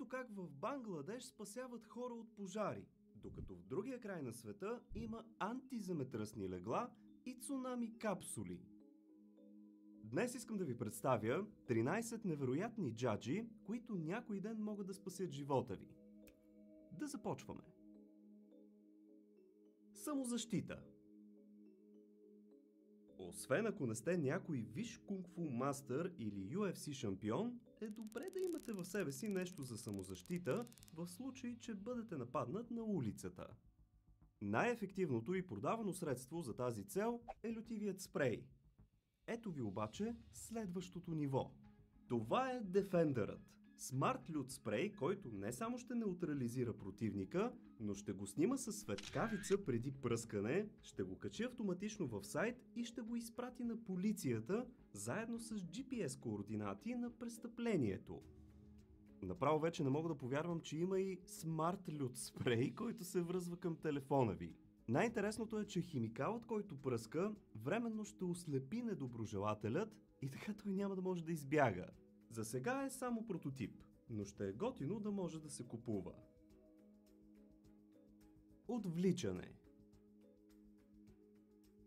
Ето как в Бангладеш спасяват хора от пожари, докато в другия край на света има антиземетръсни легла и цунами капсули. Днес искам да ви представя 13 невероятни джаджи, които някой ден могат да спасят живота ви. Да започваме. Самозащита. Освен ако не сте някой висш кунг-фу мастър или UFC шампион, е добре да имате в себе си нещо за самозащита, в случай, че бъдете нападнат на улицата. Най-ефективното и продавано средство за тази цел е лютивият спрей. Ето ви обаче следващото ниво. Това е Defender-ът. Smart Loot спрей, който не само ще неутрализира противника, но ще го снима със светкавица преди пръскане, ще го качи автоматично в сайт и ще го изпрати на полицията, заедно с GPS координати на престъплението. Направо вече не мога да повярвам, че има и Smart Loot спрей, който се връзва към телефона ви. Най-интересното е, че химикалът, който пръска, временно ще ослепи недоброжелателят и така той няма да може да избяга. За сега е само прототип, но ще е готино да може да се купува. Отвличане.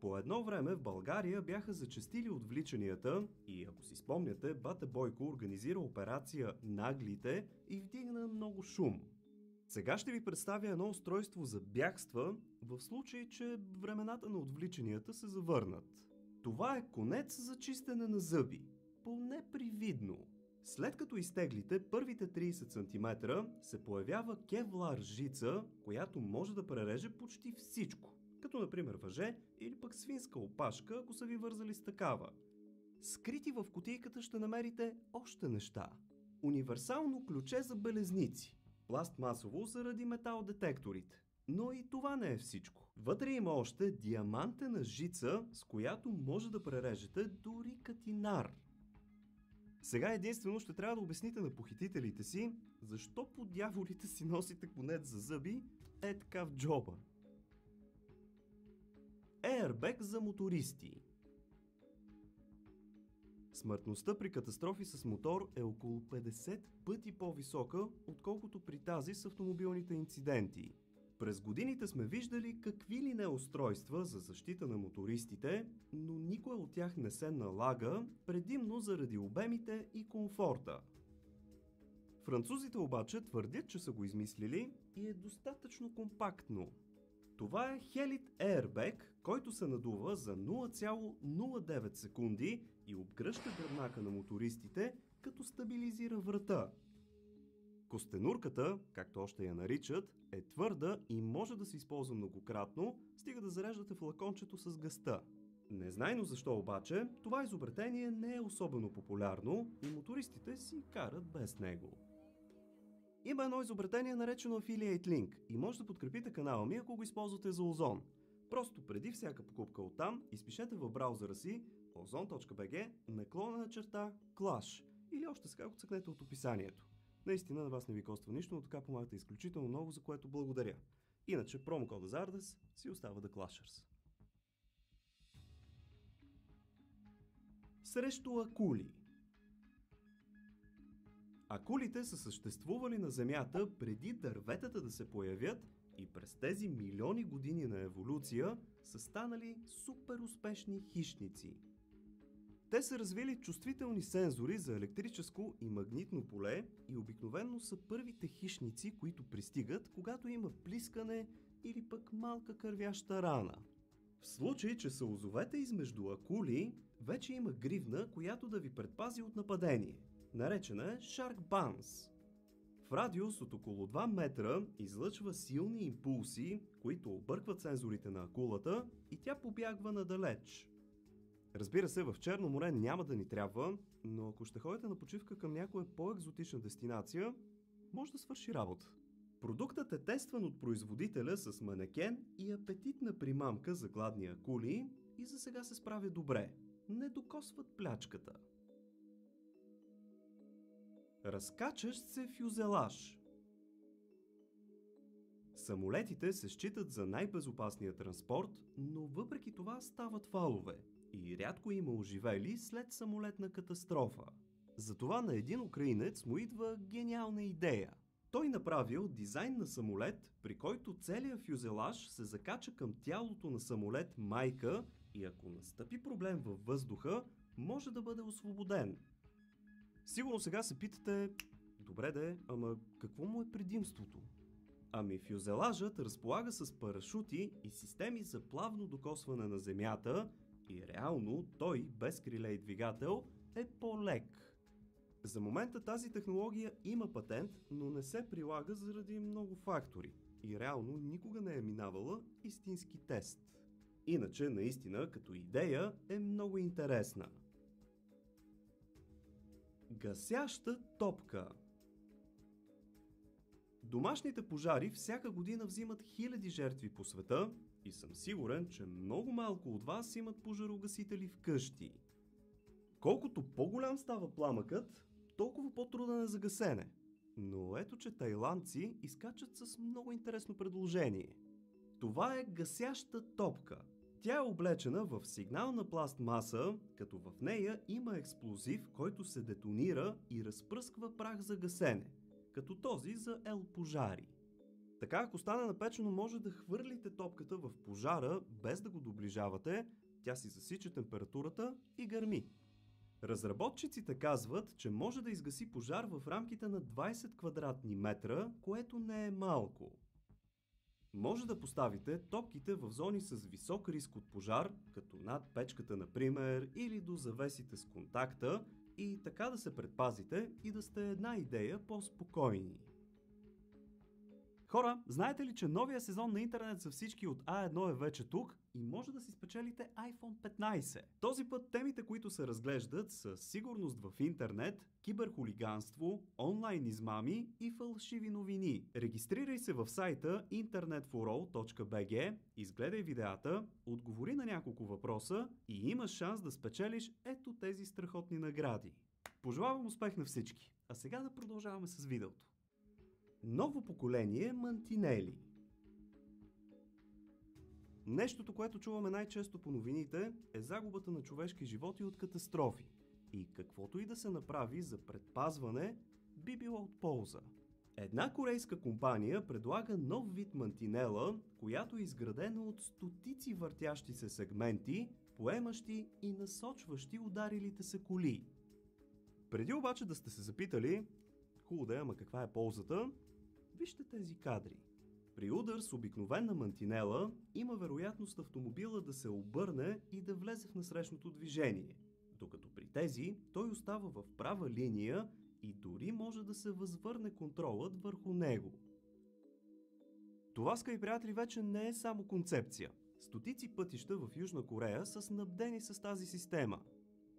По едно време в България бяха зачестили отвличанията и ако си спомняте, бате Бойко организира операция Наглите и вдигна много шум. Сега ще ви представя едно устройство за бягства, в случай, че времената на отвличанията се завърнат. Това е конец за чистене на зъби. Поне привидно. След като изтеглите първите 30 см, се появява кевлар жица, която може да пререже почти всичко, като например въже или пък свинска опашка, ако са ви вързали с такава. Скрити в кутийката ще намерите още неща. Универсално ключе за белезници, пластмасово заради металдетекторите. Но и това не е всичко. Вътре има още диамантена жица, с която може да прережете дори катинар. Сега единствено ще трябва да обясните на похитителите си, защо по дяволите си носите конец за зъби така в джоба. Airbag за мотористи. Смъртността при катастрофи с мотор е около 50 пъти по-висока, отколкото при тази с автомобилните инциденти. През годините сме виждали какви ли не устройства за защита на мотористите, но никой от тях не се налага, предимно заради обемите и комфорта. Французите обаче твърдят, че са го измислили и е достатъчно компактно. Това е Helit Airbag, който се надува за 0,09 секунди и обгръща гръбнака на мотористите, като стабилизира врата. Костенурката, както още я наричат, е твърда и може да се използва многократно, стига да зареждате флакончето с газта. Незнайно защо обаче, това изобретение не е особено популярно и мотористите си карат без него. Има едно изобретение наречено Affiliate Link и може да подкрепите канала ми, ако го използвате за Озон. Просто преди всяка покупка оттам, изпишете в браузъра си ozon.bg/clash или още сега го цъкнете от описанието. Наистина на вас не ви коства нищо, но така помагате изключително много, за което благодаря. Иначе промокода за Ardess си остава The Clashers. Срещу акули. Акулите са съществували на Земята преди дърветата да се появят и през тези милиони години на еволюция са станали супер успешни хищници. Те са развили чувствителни сензори за електрическо и магнитно поле и обикновено са първите хищници, които пристигат, когато има плискане или пък малка кървяща рана. В случай, че са озовете измежду акули, вече има гривна, която да ви предпази от нападение. Наречена е Shark Bands. В радиус от около 2 метра излъчва силни импулси, които объркват сензорите на акулата и тя побягва надалеч. Разбира се, в Черно море няма да ни трябва, но ако ще ходите на почивка към някоя по-екзотична дестинация, може да свърши работа. Продуктът е тестван от производителя с манекен и апетитна примамка за гладни акули и за сега се справя добре. Не докосват плячката. Разкачащ се фюзелаж. Самолетите се считат за най-безопасния транспорт, но въпреки това стават фалове и рядко има оживели след самолетна катастрофа. Затова на един украинец му идва гениална идея Той направил дизайн на самолет, при който целият фюзелаж се закача към тялото на самолет майка и ако настъпи проблем във въздуха, може да бъде освободен. Сигурно сега се питате, добре де, ама какво му е предимството? Ами фюзелажът разполага с парашути и системи за плавно докосване на земята и реално той, без криле и двигател, е по-лек. За момента тази технология има патент, но не се прилага заради много фактори и реално никога не е минавала истински тест. Иначе наистина като идея е много интересна. Гасяща топка. Домашните пожари всяка година взимат хиляди жертви по света и съм сигурен, че много малко от вас имат пожарогасители вкъщи. Колкото по-голям става пламъкът, толкова по-труден е за гасене. Но ето, че тайландци изкачат с много интересно предложение. Това е гасяща топка. Тя е облечена в сигнална пластмаса, като в нея има експлозив, който се детонира и разпръсква прах за гасене, като този за пожари. Така, ако стане напечено, може да хвърлите топката в пожара, без да го доближавате, тя си засича температурата и гърми. Разработчиците казват, че може да изгаси пожар в рамките на 20 квадратни метра, което не е малко. Може да поставите топките в зони с висок риск от пожар, като над печката например, или до завесите с контакта, и така да се предпазите и да сте една идея по-спокойни. Хора, знаете ли, че новия сезон на интернет за всички от А1 е вече тук и може да си спечелите iPhone 15? Този път темите, които се разглеждат са сигурност в интернет, киберхулиганство, онлайн измами и фалшиви новини. Регистрирай се в сайта internetforall.bg, изгледай видеята, отговори на няколко въпроса и имаш шанс да спечелиш ето тези страхотни награди. Пожелавам успех на всички, а сега да продължаваме с видеото. Ново поколение мантинели. Нещото, което чуваме най-често по новините, е загубата на човешки животи от катастрофи. И каквото и да се направи за предпазване, би било от полза. Една корейска компания предлага нов вид мантинела, която е изградена от стотици въртящи се сегменти, поемащи и насочващи ударилите се коли. Преди обаче да сте се запитали, хубаво да е, ама каква е ползата, вижте тези кадри. При удар с обикновена мантинела има вероятност автомобила да се обърне и да влезе в насрещното движение, докато при тези той остава в права линия и дори може да се възвърне контролът върху него. Това, скъпи приятели, вече не е само концепция. Стотици пътища в Южна Корея са снабдени с тази система.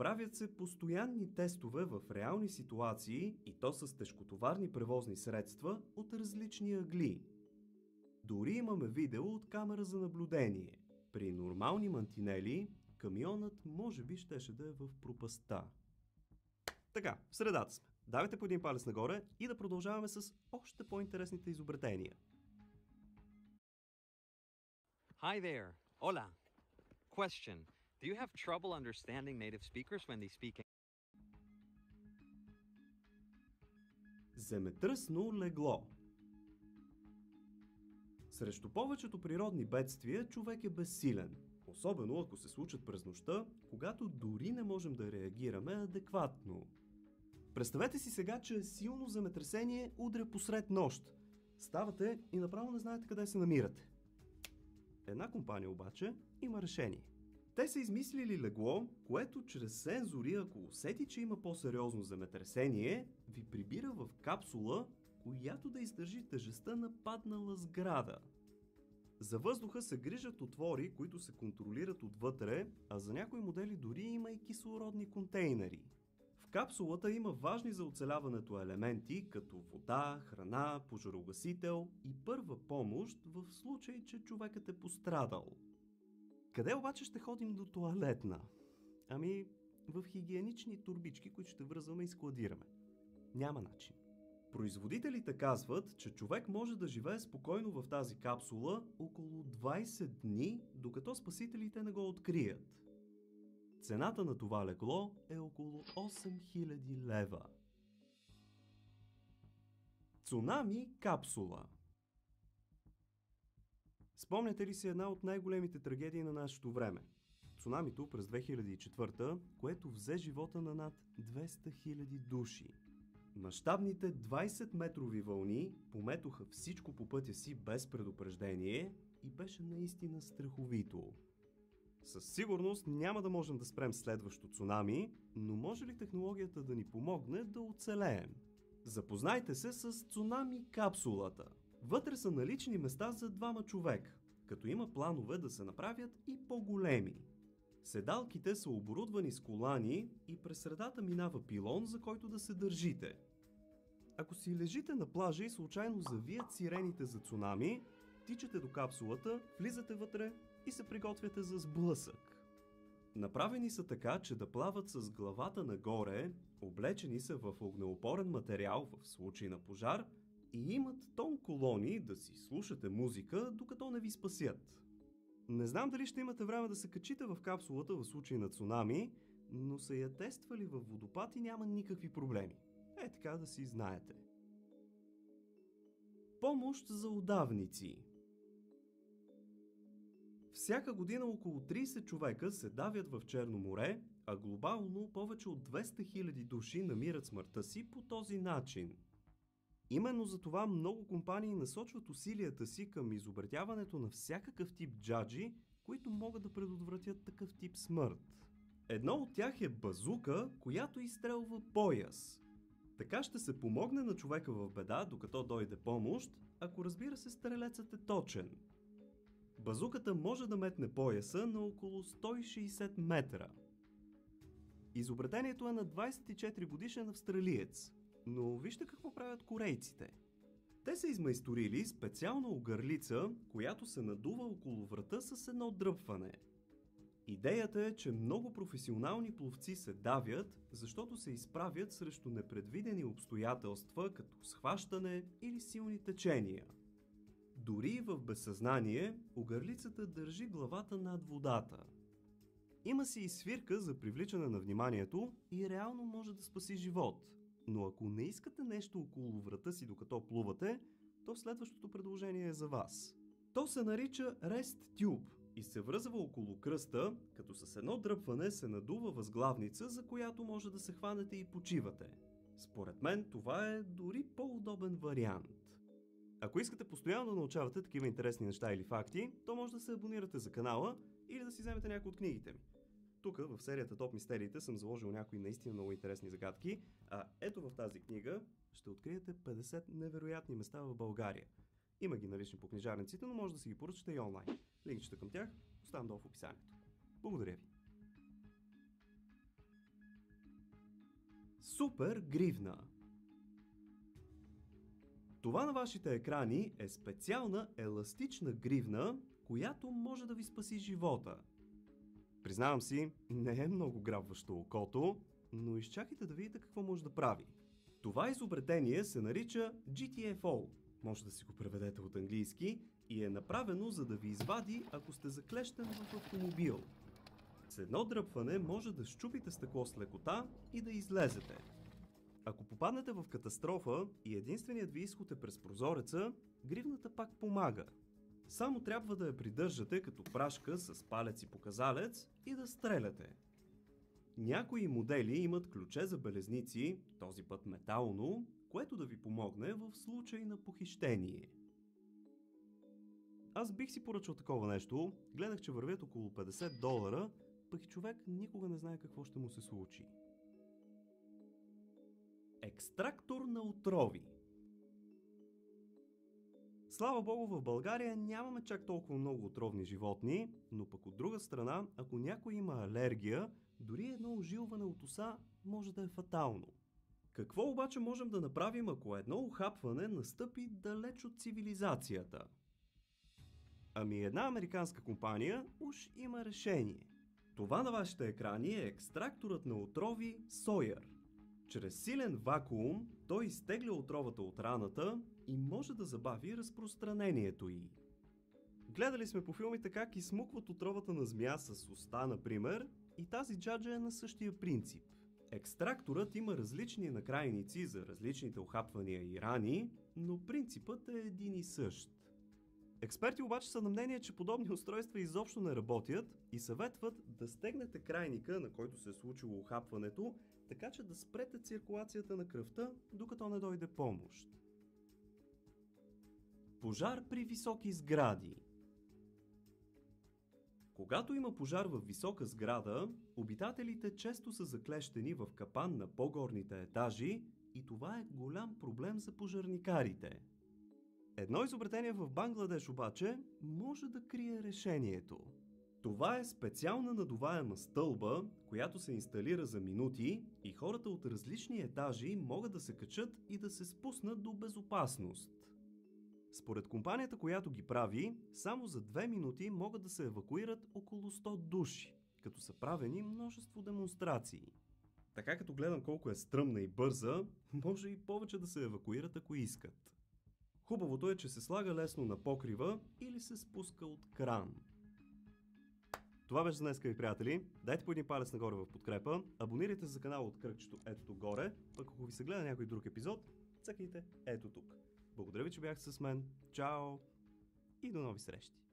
Правят се постоянни тестове в реални ситуации и то с тежкотоварни превозни средства от различни ъгли. Дори имаме видео от камера за наблюдение. При нормални мантинели камионът може би щеше да е в пропастта. Така, в средата сме. Давайте по един палец нагоре и да продължаваме с още по-интересните изобретения. Hi there. Hola. Question. Do you have trouble understanding native speakers when they speak? Земетръсно легло. Срещу повечето природни бедствия човек е безсилен, особено ако се случат през нощта, когато дори не можем да реагираме адекватно. Представете си сега, че силно земетресение удря посред нощ. Ставате и направо не знаете къде се намирате. Една компания обаче има решение. Те са измислили легло, което чрез сензори, ако усети, че има по-сериозно земетресение, ви прибира в капсула, която да издържи тежестта на паднала сграда. За въздуха се грижат отвори, които се контролират отвътре, а за някои модели дори има и кислородни контейнери. В капсулата има важни за оцеляването елементи, като вода, храна, пожарогасител и първа помощ в случай, че човекът е пострадал. Къде обаче ще ходим до тоалетна? Ами, в хигиенични турбички, които ще връзваме и складираме. Няма начин. Производителите казват, че човек може да живее спокойно в тази капсула около 20 дни, докато спасителите не го открият. Цената на това легло е около 8000 лева. Цунами капсула. Спомняте ли си една от най-големите трагедии на нашето време? Цунамито през 2004, което взе живота на над 200 000 души. Мащабните 20-метрови вълни пометоха всичко по пътя си без предупреждение и беше наистина страховито. Със сигурност няма да можем да спрем следващо цунами, но може ли технологията да ни помогне да оцелеем? Запознайте се с цунами капсулата. Вътре са налични места за 2 човека, като има планове да се направят и по-големи. Седалките са оборудвани с колани и през средата минава пилон, за който да се държите. Ако си лежите на плажа и случайно завият сирените за цунами, тичате до капсулата, влизате вътре и се приготвяте за сблъсък. Направени са така, че да плават с главата нагоре, облечени са в огнеупорен материал в случай на пожар и имат тон колони да си слушате музика, докато не ви спасят. Не знам дали ще имате време да се качите в капсулата в случай на цунами, но са я тествали във водопад и няма никакви проблеми. Така да си знаете. Помощ за удавници. Всяка година около 30 човека се давят в Черно море, а глобално повече от 200 000 души намират смъртта си по този начин. Именно за това много компании насочват усилията си към изобретяването на всякакъв тип джаджи, които могат да предотвратят такъв тип смърт. Едно от тях е базука, която изстрелва пояс. Така ще се помогне на човека в беда, докато дойде помощ, ако разбира се стрелецът е точен. Базуката може да метне пояса на около 160 метра. Изобретението е на 24 годишен австралиец, но вижте какво правят корейците. Те са измайсторили специална огърлица, която се надува около врата с едно дръпване. Идеята е, че много професионални пловци се давят, защото се изправят срещу непредвидени обстоятелства, като схващане или силни течения. Дори в безсъзнание, огърлицата държи главата над водата. Има си и свирка за привличане на вниманието и реално може да спаси живот. Но ако не искате нещо около врата си докато плувате, то следващото предложение е за вас. То се нарича Rest Tube и се връзва около кръста, като с едно дръпване се надува възглавница, за която може да се хванете и почивате. Според мен това е дори по-удобен вариант. Ако искате постоянно да научавате такива интересни неща или факти, то може да се абонирате за канала или да си вземете някои от книгите ми. Тук в серията Топ Мистериите съм заложил някои наистина много интересни загадки, а ето в тази книга ще откриете 50 невероятни места в България. Има ги налични по книжарниците, но може да си ги поръчате и онлайн. Линкчета към тях оставям долу в описанието. Благодаря ви! Супер гривна. Това на вашите екрани е специална еластична гривна, която може да ви спаси живота. Признавам си, не е много грабващо окото, но изчакайте да видите какво може да прави. Това изобретение се нарича GTFO, може да си го преведете от английски, и е направено за да ви извади, ако сте заклещен в автомобил. С едно дръпване може да счупите стъкло с лекота и да излезете. Ако попаднете в катастрофа и единственият ви изход е през прозореца, гривната пак помага. Само трябва да я придържате като прашка с палец и показалец и да стреляте. Някои модели имат ключе за белезници, този път метално, което да ви помогне в случай на похищение. Аз бих си поръчал такова нещо, гледах, че вървят около $50, пък и човек никога не знае какво ще му се случи. Екстрактор на отрови. Слава богу, в България нямаме чак толкова много отровни животни, но пък от друга страна, ако някой има алергия, дори едно ожилване от уса може да е фатално. Какво обаче можем да направим, ако едно ухапване настъпи далеч от цивилизацията? Ами една американска компания уж има решение. Това на вашите екрани е екстракторът на отрови Sawyer. Чрез силен вакуум той изтегля отровата от раната и може да забави разпространението й. Гледали сме по филмите как изсмукват отровата на змия с уста, например, и тази джаджа е на същия принцип. Екстракторът има различни накрайници за различните ухапвания и рани, но принципът е един и същ. Експерти обаче са на мнение, че подобни устройства изобщо не работят и съветват да стегнете крайника, на който се е случило ухапването, така че да спрете циркулацията на кръвта, докато не дойде помощ. Пожар при високи сгради. Когато има пожар в висока сграда, обитателите често са заклещени в капан на по-горните етажи и това е голям проблем за пожарникарите. Едно изобретение в Бангладеш обаче може да крие решението. Това е специална надуваема стълба, която се инсталира за минути и хората от различни етажи могат да се качат и да се спуснат до безопасност. Според компанията, която ги прави, само за 2 минути могат да се евакуират около 100 души, като са правени множество демонстрации. Така като гледам колко е стръмна и бърза, може и повече да се евакуират, ако искат. Хубавото е, че се слага лесно на покрива или се спуска от кран. Това беше за днес, скъпи приятели. Дайте по един палец нагоре в подкрепа, абонирайте се за канала от кръгчето ето тук горе, пък ако ви се гледа някой друг епизод, цъкайте ето тук. Благодаря ви, че бяхте с мен. Чао и до нови срещи!